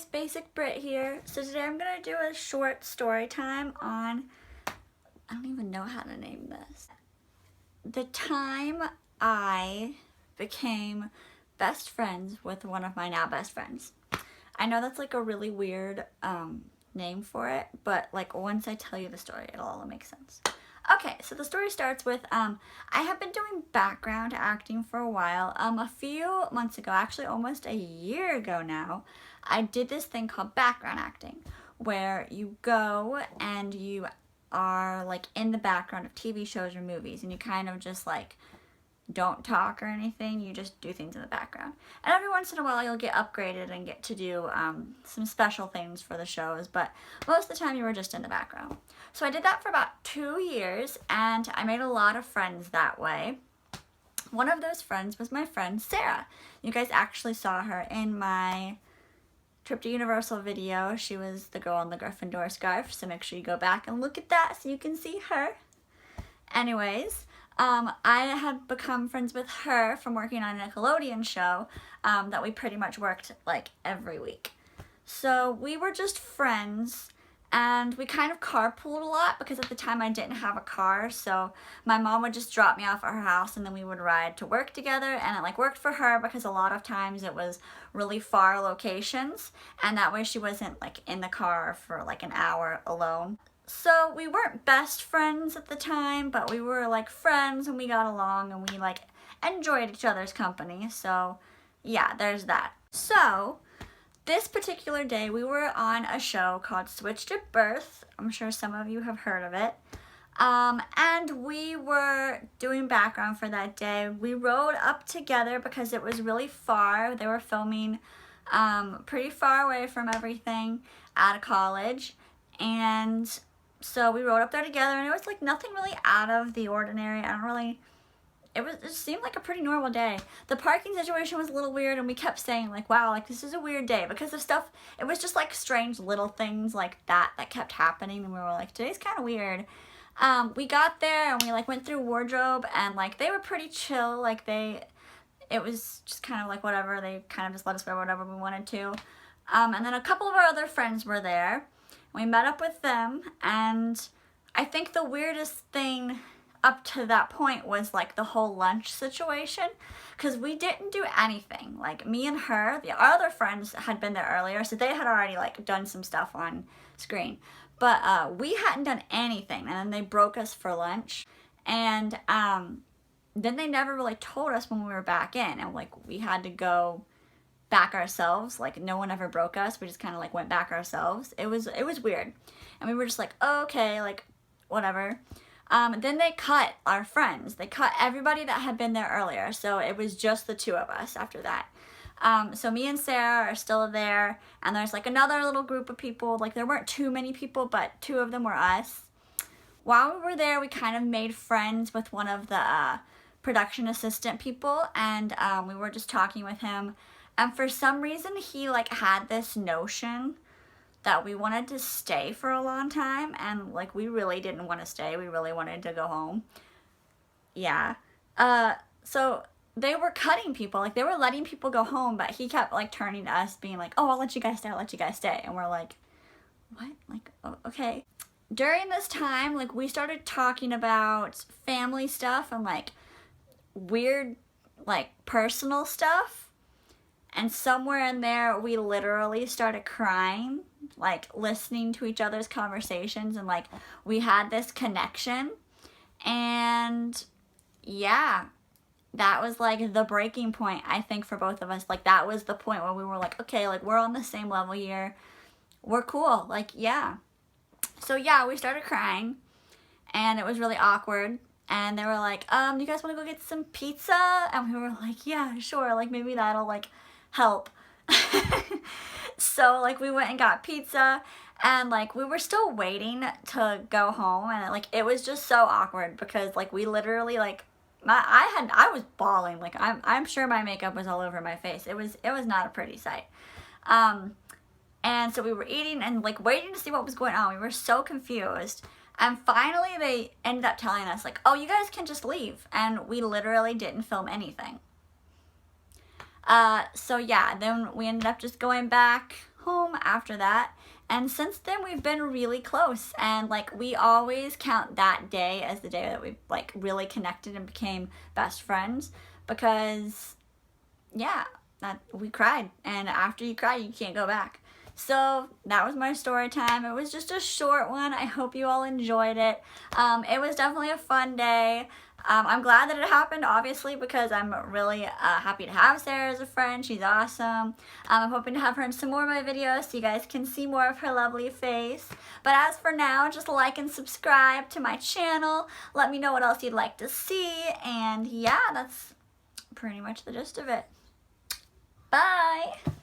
guys, Basic Brit here. So today I'm gonna do a short story time on, I don't even know how to name this. The time I became best friends with one of my now best friends. I know that's like a really weird name for it, but like once I tell you the story, it'll all make sense. Okay, so the story starts with, I have been doing background acting for a while. A few months ago, actually almost a year ago now, I did this thing called background acting, where you go and you are like in the background of TV shows or movies, and you kind of just like don't talk or anything, you just do things in the background. And every once in a while you'll get upgraded and get to do some special things for the shows, but most of the time you were just in the background. So I did that for about 2 years, and I made a lot of friends that way. One of those friends was my friend Sarah. You guys actually saw her in my Trip to Universal video. She was the girl in the Gryffindor scarf, so make sure you go back and look at that so you can see her. Anyways, I had become friends with her from working on a Nickelodeon show that we pretty much worked like every week. So we were just friends, and we kind of carpooled a lot because at the time I didn't have a car, so my mom would just drop me off at her house and then we would ride to work together, and it like worked for her because a lot of times it was really far locations, and that way she wasn't like in the car for like an hour alone. So we weren't best friends at the time, but we were like friends and we got along and we like enjoyed each other's company. So yeah, there's that. So this particular day we were on a show called Switched at Birth. I'm sure some of you have heard of it. And we were doing background for that day. We rode up together because it was really far. They were filming pretty far away from everything at a college. And so we rode up there together, and it was like nothing really out of the ordinary. It seemed like a pretty normal day. The parking situation was a little weird, and we kept saying like, wow, like this is a weird day because of stuff. It was just like strange little things like that kept happening, and we were like, today's kind of weird. We got there and we like went through wardrobe, and like they were pretty chill. Like it was just kind of like whatever. They kind of just let us wear whatever we wanted to. And then a couple of our other friends were there. We met up with them, and I think the weirdest thing up to that point was like the whole lunch situation, because we didn't do anything. Like me and her, our other friends had been there earlier, so they had already like done some stuff on screen, but we hadn't done anything, and then they broke us for lunch, and then they never really told us when we were back in, and like we had to go back ourselves. Like no one ever broke us, we just kind of like went back ourselves. It was weird, and we were just like, oh, okay, like whatever. Then they cut our friends. They cut everybody that had been there earlier, so it was just the two of us after that. So me and Sarah are still there, and there's like another little group of people. Like there weren't too many people, but 2 of them were us. While we were there, we kind of made friends with one of the production assistant people, and we were just talking with him. And for some reason, he like had this notion that we wanted to stay for a long time, and like we really didn't want to stay. We really wanted to go home. Yeah. So they were cutting people, like they were letting people go home, but he kept like turning to us being like, oh, I'll let you guys stay, I'll let you guys stay. And we're like, what? Like, oh, okay. During this time, like we started talking about family stuff and like weird like personal stuff. And somewhere in there, we literally started crying, like listening to each other's conversations, and like we had this connection. And yeah, that was like the breaking point, I think, for both of us. Like that was the point where we were like, okay, like we're on the same level here. We're cool. Like, yeah. So yeah, we started crying, and it was really awkward. And they were like, do you guys want to go get some pizza? And we were like, yeah, sure. Like maybe that'll like help. So like we went and got pizza, and like we were still waiting to go home, and like it was just so awkward because like we literally like I was bawling. Like I'm sure my makeup was all over my face. It was not a pretty sight. And so we were eating and like waiting to see what was going on. We were so confused. And finally they ended up telling us like, oh, you guys can just leave. And we literally didn't film anything. So yeah, then we ended up just going back home after that. And since then we've been really close, and like we always count that day as the day that we like really connected and became best friends, because yeah, we cried, and after you cry you can't go back. So that was my story time. It was just a short one. I hope you all enjoyed it. It was definitely a fun day. I'm glad that it happened, obviously, because I'm really happy to have Sarah as a friend. She's awesome. I'm hoping to have her in some more of my videos so you guys can see more of her lovely face. But as for now, just like and subscribe to my channel. Let me know what else you'd like to see. And yeah, that's pretty much the gist of it. Bye!